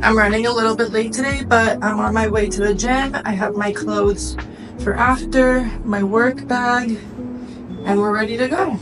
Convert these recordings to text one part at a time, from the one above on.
I'm running a little bit late today, but I'm on my way to the gym. I have my clothes for after, my work bag, and we're ready to go.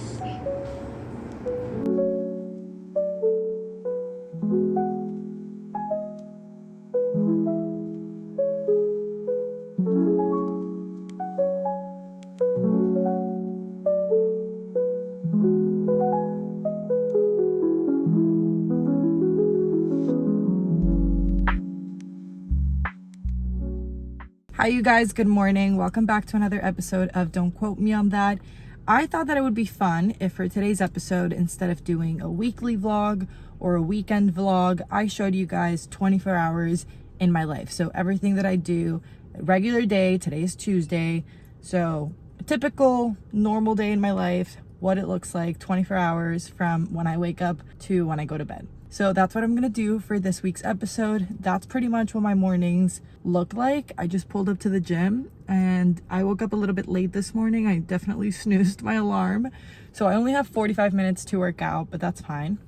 Hi you guys, good morning. Welcome back to another episode of Don't Quote Me on That. I thought that it would be fun if for today's episode, instead of doing a weekly vlog or a weekend vlog, I showed you guys 24 hours in my life. So everything that I do, regular day, today is Tuesday. So a typical normal day in my life, what it looks like 24 hours from when I wake up to when I go to bed. So that's what I'm gonna do for this week's episode. That's pretty much what my mornings look like. I just pulled up to the gym and I woke up a little bit late this morning. I definitely snoozed my alarm. So I only have 45 minutes to work out, but that's fine.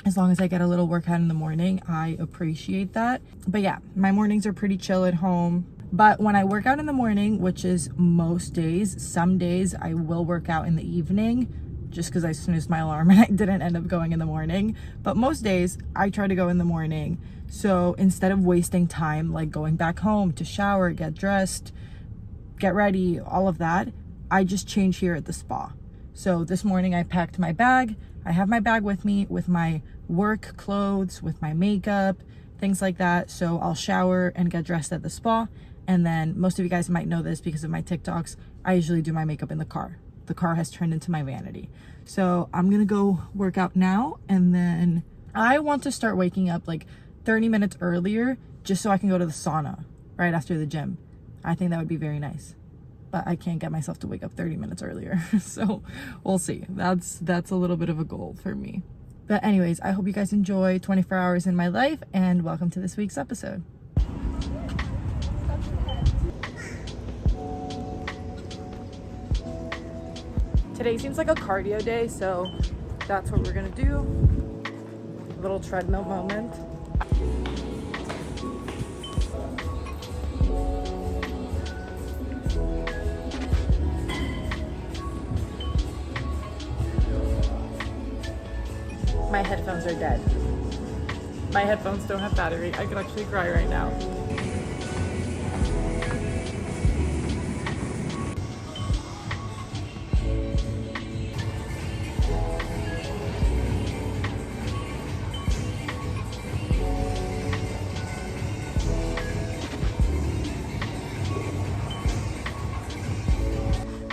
As long as I get a little workout in the morning, I appreciate that. But yeah, my mornings are pretty chill at home. But when I work out in the morning, which is most days, some days I will work out in the evening just because I snoozed my alarm and I didn't end up going in the morning. But most days I try to go in the morning. So instead of wasting time, like going back home to shower, get dressed, get ready, all of that, I just change here at the spa. So this morning I packed my bag. I have my bag with me with my work clothes, with my makeup, things like that. So I'll shower and get dressed at the spa. And then most of you guys might know this because of my TikToks. I usually do my makeup in the car. The car has turned into my vanity. So I'm gonna go work out now, and then I want to start waking up like 30 minutes earlier just so I can go to the sauna right after the gym. I think that would be very nice, but I can't get myself to wake up 30 minutes earlier. So we'll see. That's a little bit of a goal for me. But anyways, I hope you guys enjoy 24 hours in my life, and welcome to this week's episode. Today seems like a cardio day, so that's what we're gonna do. A little treadmill moment. My headphones are dead. My headphones don't have battery. I could actually cry right now.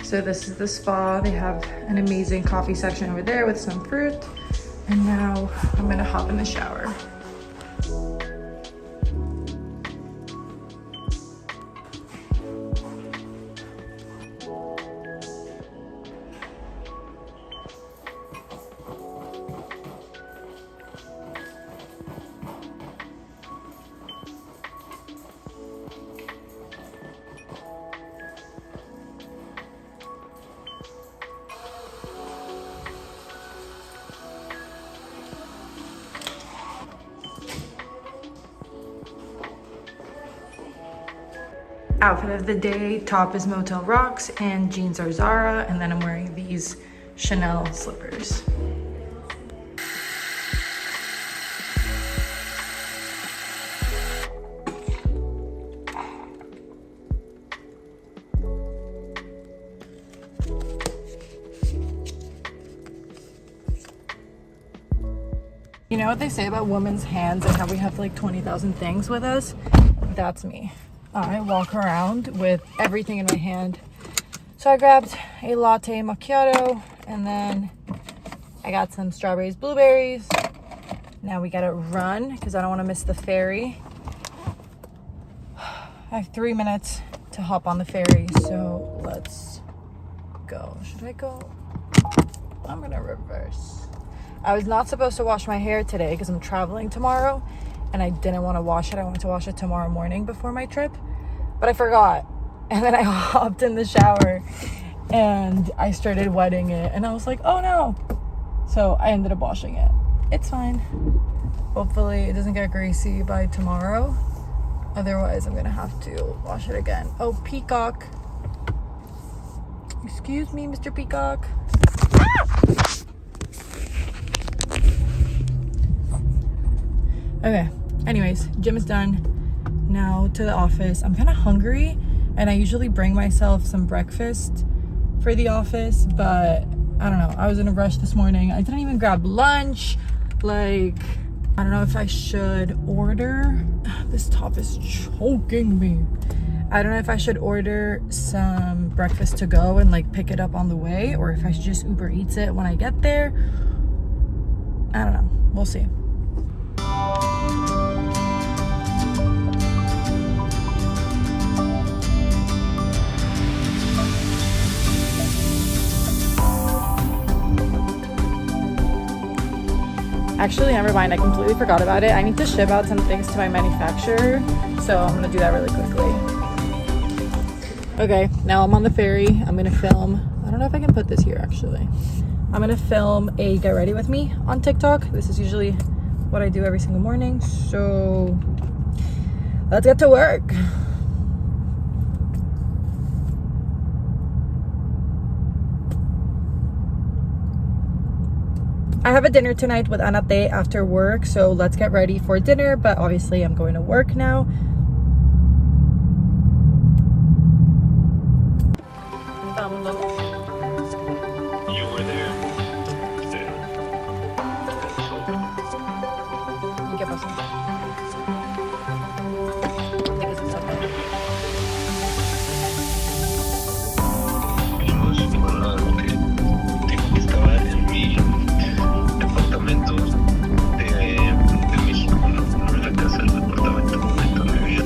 So this is the spa. They have an amazing coffee section over there with some fruit. And now I'm gonna hop in the shower. Outfit of the day, top is Motel Rocks and jeans are Zara, and then I'm wearing these Chanel slippers. You know what they say about women's hands and how we have like 20,000 things with us? That's me. I walk around with everything in my hand. So I grabbed a latte macchiato, and then I got some strawberries, blueberries. Now we gotta run because I don't want to miss the ferry. I have 3 minutes to hop on the ferry, so let's go. Should I go? I'm gonna reverse. I was not supposed to wash my hair today because I'm traveling tomorrow, and I didn't want to wash it. I wanted to wash it tomorrow morning before my trip, but I forgot. And then I hopped in the shower and I started wetting it, and I was like, oh no. So I ended up washing it. It's fine. Hopefully it doesn't get greasy by tomorrow. Otherwise I'm gonna have to wash it again. Oh, Peacock. Excuse me, Mr. Peacock. Okay, anyways, gym is done. Now to the office. I'm kind of hungry, and I usually bring myself some breakfast for the office, but I don't know. I was in a rush this morning. I didn't even grab lunch. Like, I don't know if I should order. This top is choking me. I don't know if I should order some breakfast to go and like pick it up on the way, or if I should just Uber Eats it when I get there. I don't know. We'll see. Actually, never mind. I completely forgot about it. I need to ship out some things to my manufacturer, so I'm gonna do that really quickly. Okay, now I'm on the ferry. I'm gonna film. I don't know if I can put this here actually. I'm gonna film a get ready with me on TikTok. This is usually what I do every single morning. So let's get to work. I have a dinner tonight with Anate after work, so let's get ready for dinner, but obviously I'm going to work now. You were there. ¿Y qué pasó? ¿De qué se trata? Vimos algo que estaba en mi departamento de México, no en la casa, el departamento donde vivía.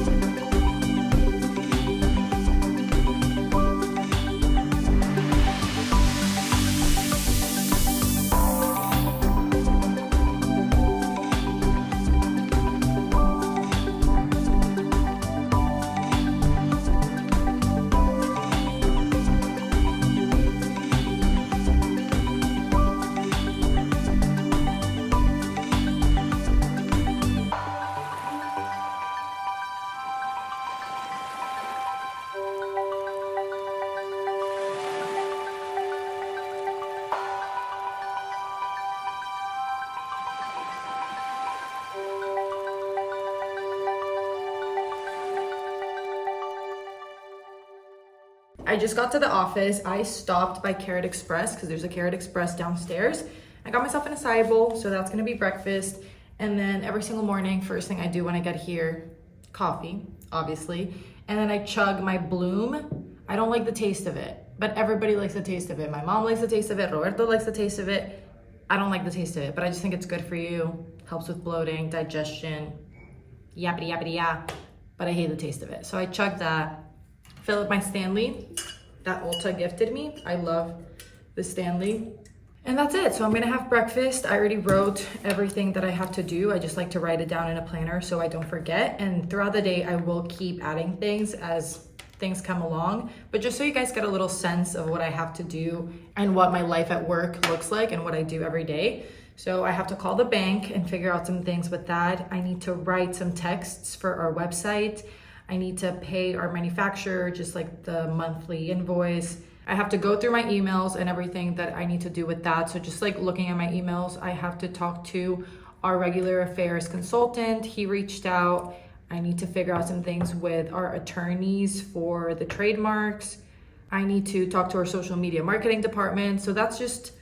I just got to the office. I stopped by Carrot Express because there's a Carrot Express downstairs. I got myself an acai bowl, so that's gonna be breakfast. And then every single morning, first thing I do when I get here, coffee, obviously. And then I chug my Bloom I don't like the taste of it, but everybody likes the taste of it. My mom likes the taste of it. Roberto likes the taste of it. I don't like the taste of it, but I just think it's good for you. Helps with bloating, digestion, yappity yappity yah. But I hate the taste of it. So I chugged that. Fill up my Stanley that Ulta gifted me. I love the Stanley. And that's it. So I'm gonna have breakfast. I already wrote everything that I have to do. I just like to write it down in a planner so I don't forget. And throughout the day, I will keep adding things as things come along. But just so you guys get a little sense of what I have to do and what my life at work looks like and what I do every day. So I have to call the bank and figure out some things with that. I need to write some texts for our website. I need to pay our manufacturer, just like the monthly invoice. I have to go through my emails and everything that I need to do with that. So just like looking at my emails, I have to talk to our regular affairs consultant. He reached out. I need to figure out some things with our attorneys for the trademarks. I need to talk to our social media marketing department. So that's just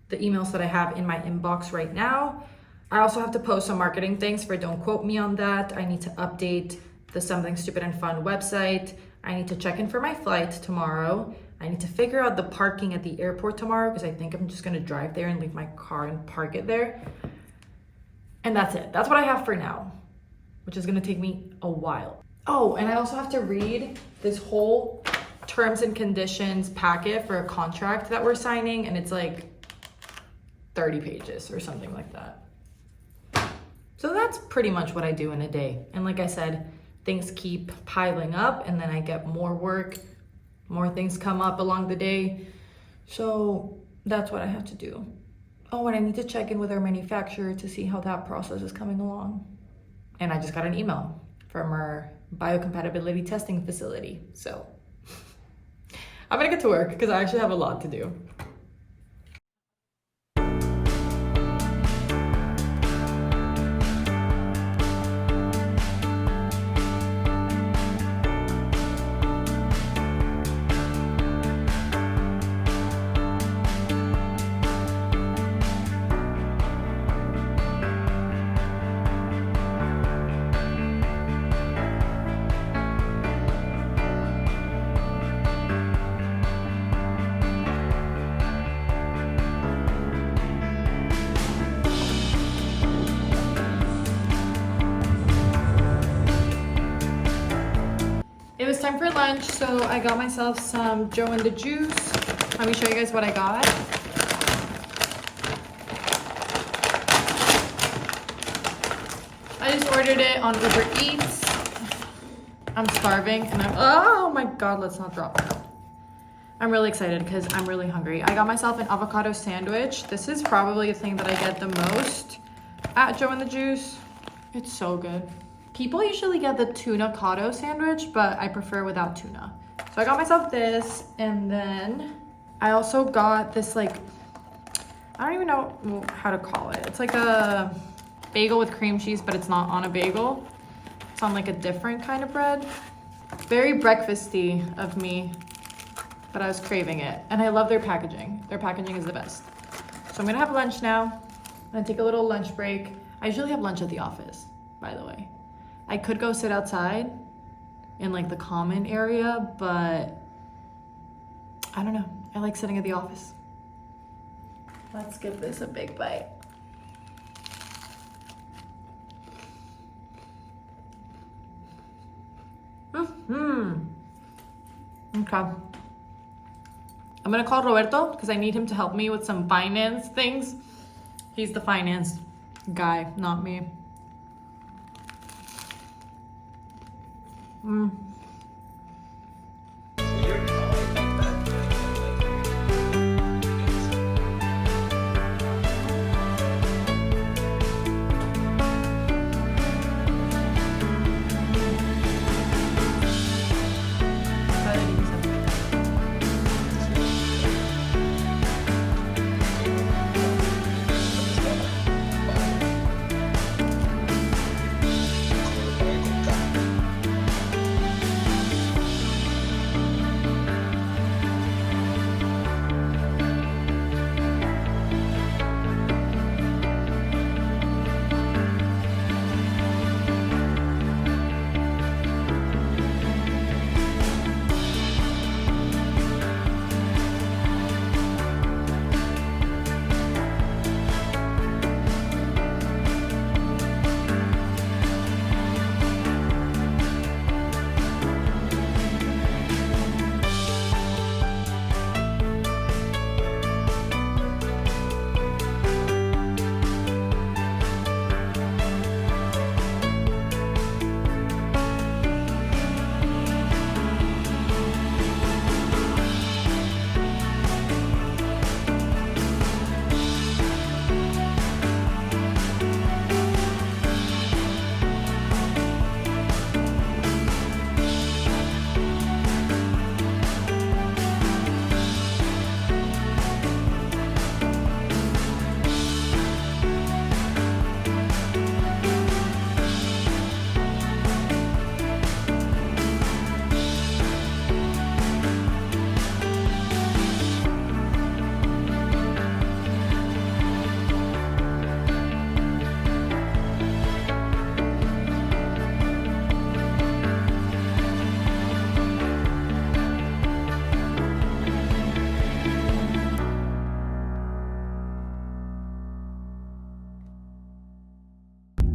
the emails that I have in my inbox right now. I also have to post some marketing things for Don't Quote Me on That. I need to update the Something Stupid and Fun website. I need to check in for my flight tomorrow. I need to figure out the parking at the airport tomorrow because I think I'm just gonna drive there and leave my car and park it there. And that's it. That's what I have for now, which is gonna take me a while. Oh, and I also have to read this whole terms and conditions packet for a contract that we're signing, and it's like 30 pages or something like that. So that's pretty much what I do in a day. And like I said, things keep piling up and then I get more work, more things come up along the day. So that's what I have to do. Oh, and I need to check in with our manufacturer to see how that process is coming along. And I just got an email from our biocompatibility testing facility. So I'm gonna get to work because I actually have a lot to do. It was time for lunch, so I got myself some Joe and the Juice. Let me show you guys what I got. I just ordered it on Uber Eats. I'm starving and oh my God, let's not drop it. I'm really excited because I'm really hungry. I got myself an avocado sandwich. This is probably the thing that I get the most at Joe and the Juice. It's so good. People usually get the tuna cotto sandwich, but I prefer without tuna. So I got myself this, and then I also got this, like, I don't even know how to call it. It's like a bagel with cream cheese, but it's not on a bagel. It's on like a different kind of bread. Very breakfasty of me, but I was craving it. And I love their packaging. Their packaging is the best. So I'm gonna have lunch now. I'm gonna take a little lunch break. I usually have lunch at the office, by the way. I could go sit outside in like the common area, but I don't know. I like sitting at the office. Let's give this a big bite. Okay. I'm gonna call Roberto because I need him to help me with some finance things. He's the finance guy, not me.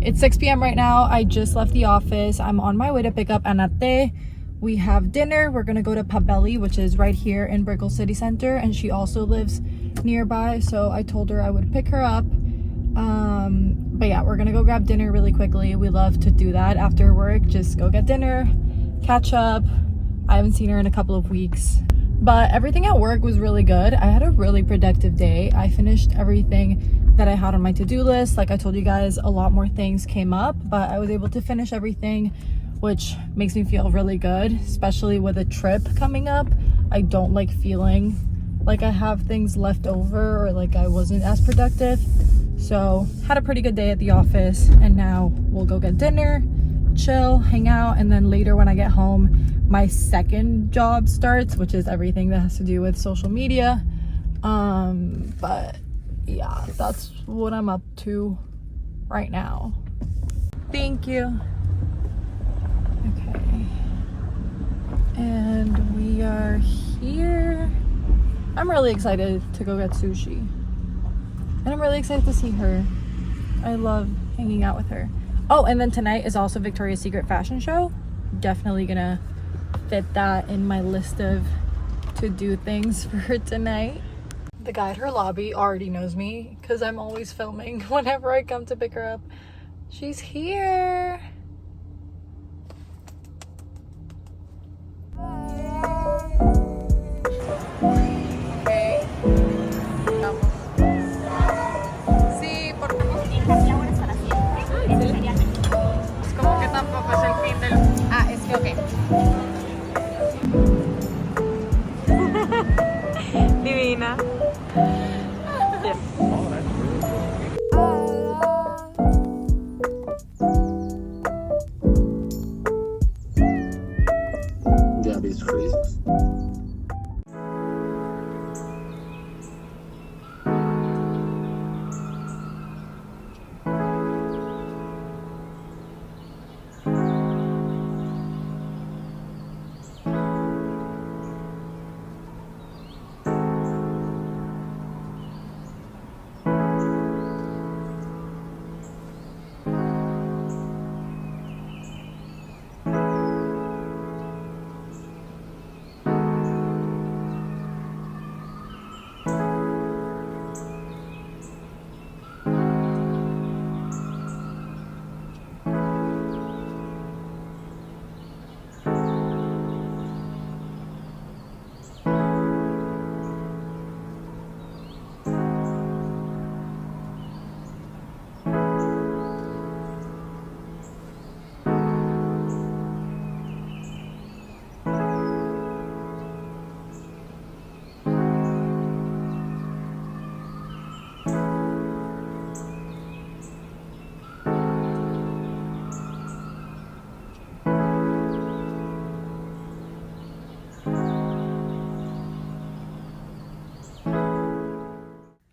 It's 6 p.m. right now. I just left the office. I'm on my way to pick up Anate. We have dinner. We're gonna go to Pabelli, which is right here in Brickell City Center, and she also lives nearby, so I told her I would pick her up. But yeah, we're gonna go grab dinner really quickly. We love to do that after work, just go get dinner, catch up. I haven't seen her in a couple of weeks, but everything at work was really good. I had a really productive day. I finished everything that I had on my to-do list. Like I told you guys, a lot more things came up, but I was able to finish everything, which makes me feel really good, especially with a trip coming up. I don't like feeling like I have things left over or like I wasn't as productive. So had a pretty good day at the office, and now we'll go get dinner, chill, hang out, and then later when I get home, my second job starts, which is everything that has to do with social media. But yeah, that's what I'm up to right now. Thank you. Okay. And we are here. I'm really excited to go get sushi. And I'm really excited to see her. I love hanging out with her. Oh, and then tonight is also Victoria's Secret fashion show. Definitely gonna fit that in my list of to-do things for her tonight. The guy at her lobby already knows me because I'm always filming whenever I come to pick her up. She's here. Divina. Gabby's crazy.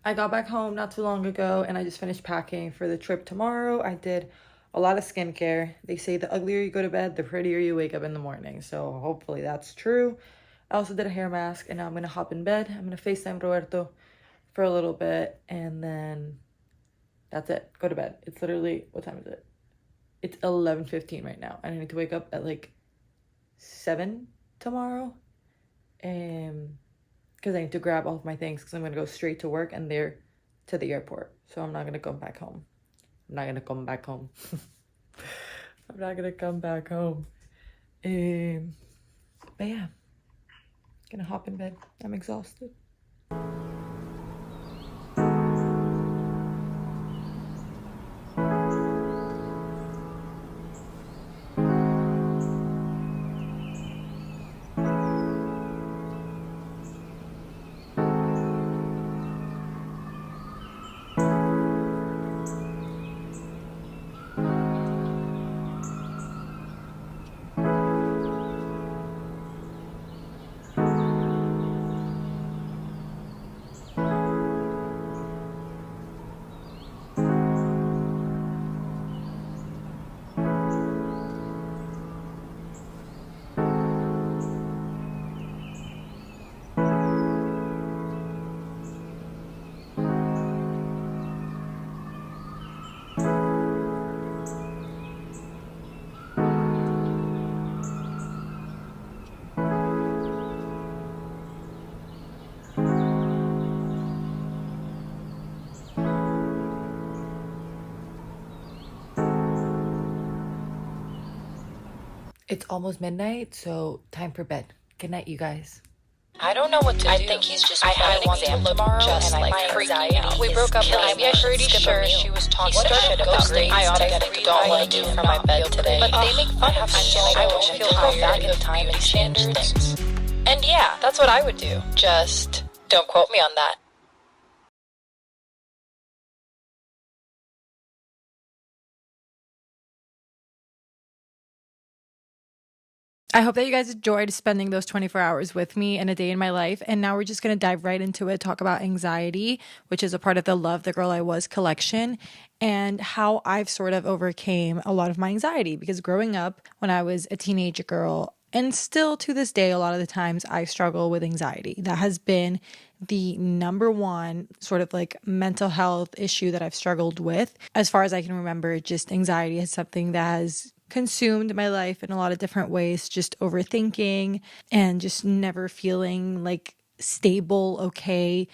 I got back home not too long ago and I just finished packing for the trip tomorrow. I did a lot of skincare. They say the uglier you go to bed, the prettier you wake up in the morning. So hopefully that's true. I also did a hair mask and now I'm going to hop in bed. I'm going to FaceTime Roberto for a little bit and then that's it. Go to bed. It's literally, what time is it? It's 11:15 right now. And I need to wake up at like 7 tomorrow. Because I need to grab all of my things because I'm going to go straight to work and there to the airport. So I'm not going to come back home. I'm not going to come back home. I'm not going to come back home. But yeah, going to hop in bed. I'm exhausted. It's almost midnight, so time for bed. Good night, you guys. I don't know what to do. I think he's just I have an exam tomorrow just and like freaking out. We broke up last night. I'm pretty sure she was talking shit about ghosting. I ought to get a don't want to do for my bed today. But they make fun of me. I won't feel tired in time and change things. And yeah, that's what I would do. Just don't quote me on that. I hope that you guys enjoyed spending those 24 hours with me in a day in my life. And now we're just going to dive right into it, talk about anxiety, which is a part of the Love the Girl I Was collection, and how I've sort of overcame a lot of my anxiety. Because growing up, when I was a teenage girl, and still to this day, a lot of the times I struggle with anxiety. That has been the number one sort of like mental health issue that I've struggled with. As far as I can remember, just anxiety is something that has consumed my life in a lot of different ways, just overthinking and just never feeling like stable, okay,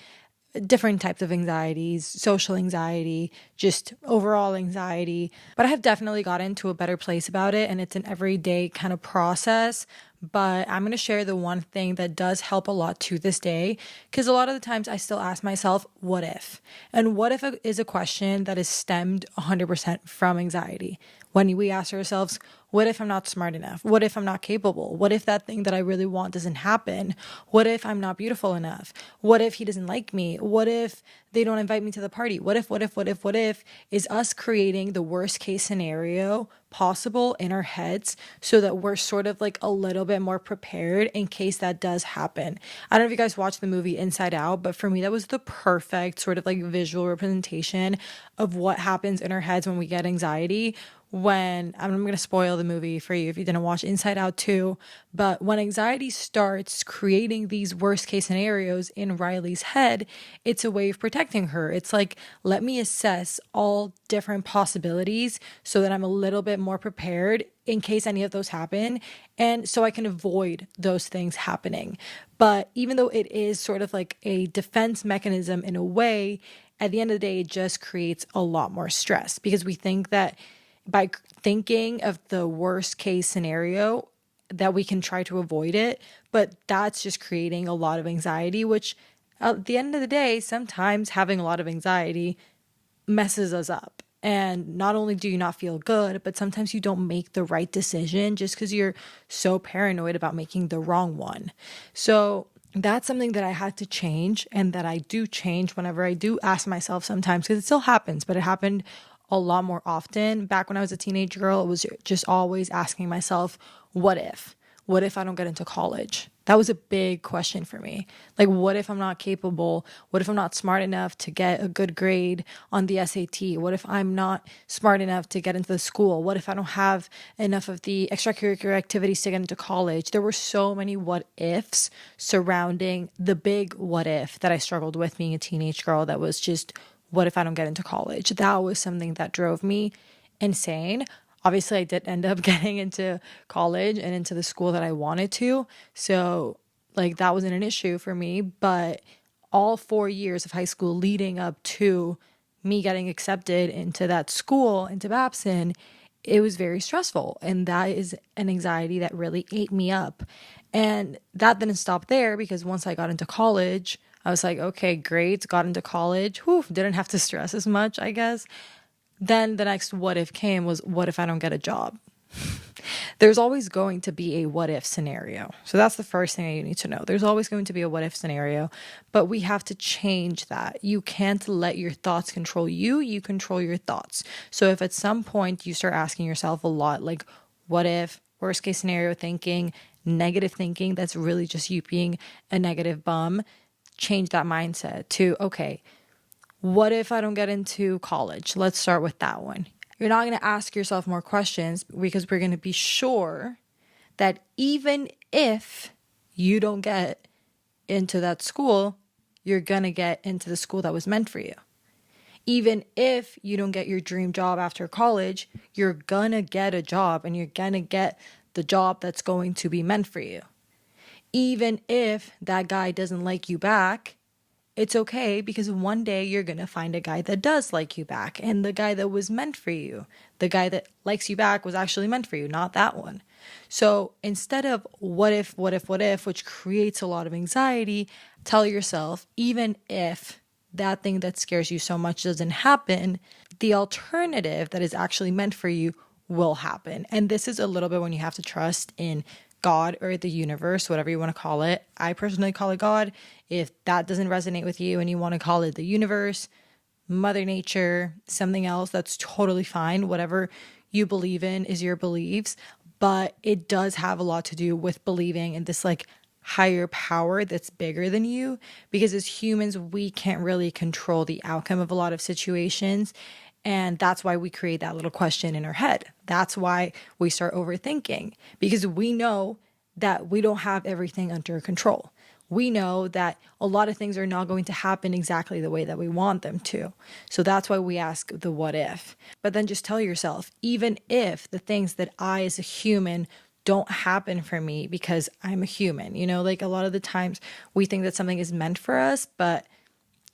different types of anxieties, social anxiety, just overall anxiety. But I have definitely gotten to a better place about it, and it's an everyday kind of process. But I'm going to share the one thing that does help a lot to this day, because a lot of the times I still ask myself, what if? And what if is a question that is stemmed 100% from anxiety. When we ask ourselves, what if I'm not smart enough? What if I'm not capable? What if that thing that I really want doesn't happen? What if I'm not beautiful enough? What if he doesn't like me? What if they don't invite me to the party? What if is us creating the worst case scenario possible in our heads so that we're sort of like a little bit more prepared in case that does happen. I don't know if you guys watched the movie Inside Out, but for me, that was the perfect sort of like visual representation of what happens in our heads when we get anxiety. When I'm going to spoil the movie for you if you didn't watch Inside Out 2, but when anxiety starts creating these worst case scenarios in Riley's head, it's a way of protecting her. It's like, let me assess all different possibilities so that I'm a little bit more prepared in case any of those happen, and so I can avoid those things happening. But even though it is sort of like a defense mechanism in a way, at the end of the day, it just creates a lot more stress because we think that by thinking of the worst case scenario that we can try to avoid it, but that's just creating a lot of anxiety, which at the end of the day, sometimes having a lot of anxiety messes us up. And not only do you not feel good, but sometimes you don't make the right decision just because you're so paranoid about making the wrong one. So that's something that I had to change, and that I do change whenever I do ask myself sometimes, because it still happens, but it happened a lot more often. Back when I was a teenage girl, it was just always asking myself, what if? What if I don't get into college? That was a big question for me. Like, what if I'm not capable? What if I'm not smart enough to get a good grade on the SAT? What if I'm not smart enough to get into the school? What if I don't have enough of the extracurricular activities to get into college? There were so many what ifs surrounding the big what if that I struggled with being a teenage girl. That was just, what if I don't get into college? That was something that drove me insane. Obviously, I did end up getting into college and into the school that I wanted to. So, like, that wasn't an issue for me. But all 4 years of high school leading up to me getting accepted into that school, into Babson, it was very stressful. And that is an anxiety that really ate me up. And that didn't stop there, because once I got into college, I was like, okay, great, got into college. Whew, didn't have to stress as much, I guess. Then the next what if came was, what if I don't get a job? There's always going to be a what if scenario. So that's the first thing that you need to know. There's always going to be a what if scenario, but we have to change that. You can't let your thoughts control you. You control your thoughts. So if at some point you start asking yourself a lot, like, what if, worst case scenario thinking, negative thinking, that's really just you being a negative bum, change that mindset to, okay, what if I don't get into college? Let's start with that one. You're not going to ask yourself more questions, because we're going to be sure that even if you don't get into that school, you're going to get into the school that was meant for you. Even if you don't get your dream job after college, you're going to get a job, and you're going to get the job that's going to be meant for you. Even if that guy doesn't like you back, it's okay, because one day you're going to find a guy that does like you back, and the guy that was meant for you, the guy that likes you back was actually meant for you, not that one. So instead of what if, which creates a lot of anxiety, tell yourself, even if that thing that scares you so much doesn't happen, the alternative that is actually meant for you will happen. And this is a little bit when you have to trust in God or the universe, whatever you want to call it. I personally call it God. If that doesn't resonate with you and you want to call it the universe, Mother Nature, something else, that's totally fine. Whatever you believe in is your beliefs. But it does have a lot to do with believing in this like higher power that's bigger than you, because as humans, we can't really control the outcome of a lot of situations. And that's why we create that little question in our head. That's why we start overthinking, because we know that we don't have everything under control. We know that a lot of things are not going to happen exactly the way that we want them to. So that's why we ask the what if. But then just tell yourself, even if the things that I as a human don't happen for me because I'm a human, like a lot of the times we think that something is meant for us, but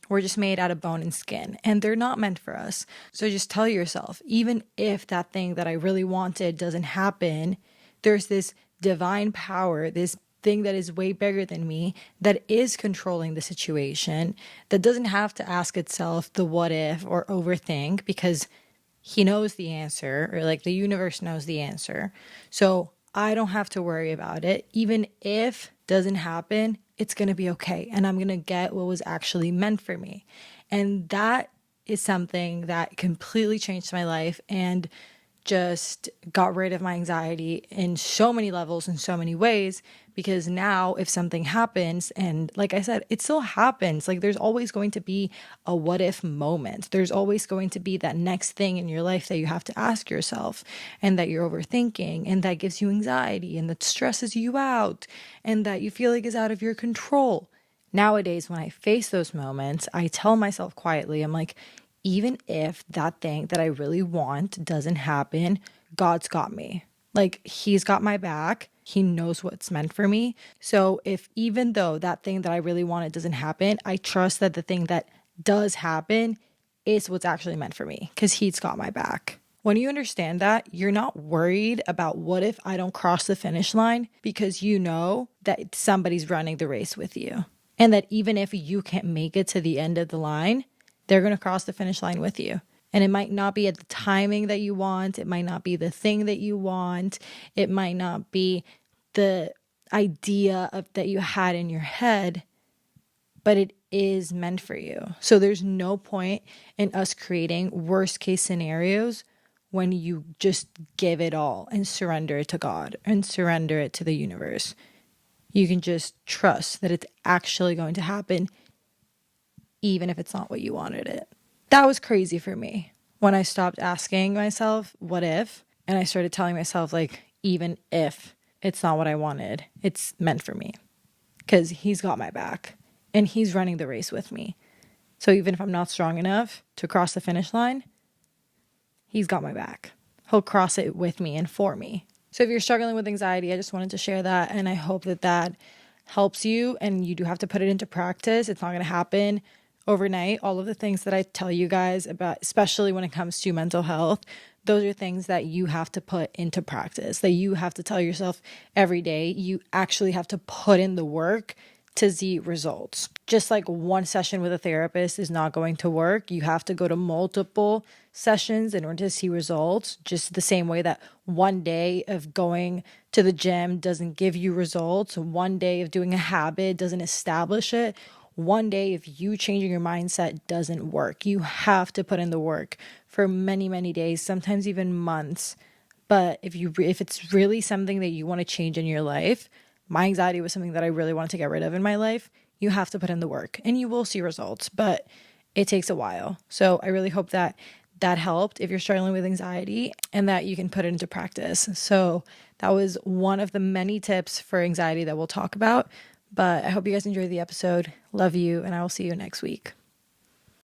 we're just made out of bone and skin, and they're not meant for us. So just tell yourself, even if that thing that I really wanted doesn't happen, there's this divine power, this thing that is way bigger than me, that is controlling the situation, that doesn't have to ask itself the what if or overthink, because he knows the answer, or like the universe knows the answer. So I don't have to worry about it. Even if it doesn't happen, it's going to be okay. And I'm going to get what was actually meant for me. And that is something that completely changed my life and just got rid of my anxiety in so many levels, in so many ways, because now if something happens, and like I said, it still happens, like there's always going to be a what if moment. There's always going to be that next thing in your life that you have to ask yourself, and that you're overthinking, and that gives you anxiety, and that stresses you out, and that you feel like is out of your control. Nowadays, when I face those moments, I tell myself quietly, I'm like, even if that thing that I really want doesn't happen, God's got me. Like, he's got my back. He knows what's meant for me. So if even though that thing that I really wanted doesn't happen, I trust that the thing that does happen is what's actually meant for me, because he's got my back. When you understand that, you're not worried about what if I don't cross the finish line, because you know that somebody's running the race with you. And that even if you can't make it to the end of the line, they're going to cross the finish line with you. And it might not be at the timing that you want. It might not be the thing that you want. It might not be the idea that you had in your head, but it is meant for you. So there's no point in us creating worst case scenarios when you just give it all and surrender it to God and surrender it to the universe. You can just trust that it's actually going to happen, even if it's not what you wanted it. That was crazy for me when I stopped asking myself, what if? And I started telling myself, like, even if it's not what I wanted, it's meant for me, because he's got my back and he's running the race with me. So even if I'm not strong enough to cross the finish line, he's got my back. He'll cross it with me and for me. So if you're struggling with anxiety, I just wanted to share that. And I hope that that helps you, and you do have to put it into practice. It's not going to happen overnight. All of the things that I tell you guys about, especially when it comes to mental health, those are things that you have to put into practice, that you have to tell yourself every day. You actually have to put in the work to see results. Just like one session with a therapist is not going to work, you have to go to multiple sessions in order to see results. Just the same way that one day of going to the gym doesn't give you results, one day of doing a habit doesn't establish it, one day of you changing your mindset doesn't work. You have to put in the work for many, many days, sometimes even months. But if it's really something that you want to change in your life, my anxiety was something that I really wanted to get rid of in my life, you have to put in the work and you will see results, but it takes a while. So I really hope that that helped if you're struggling with anxiety, and that you can put it into practice. So that was one of the many tips for anxiety that we'll talk about. But I hope you guys enjoyed the episode. Love you, and I will see you next week.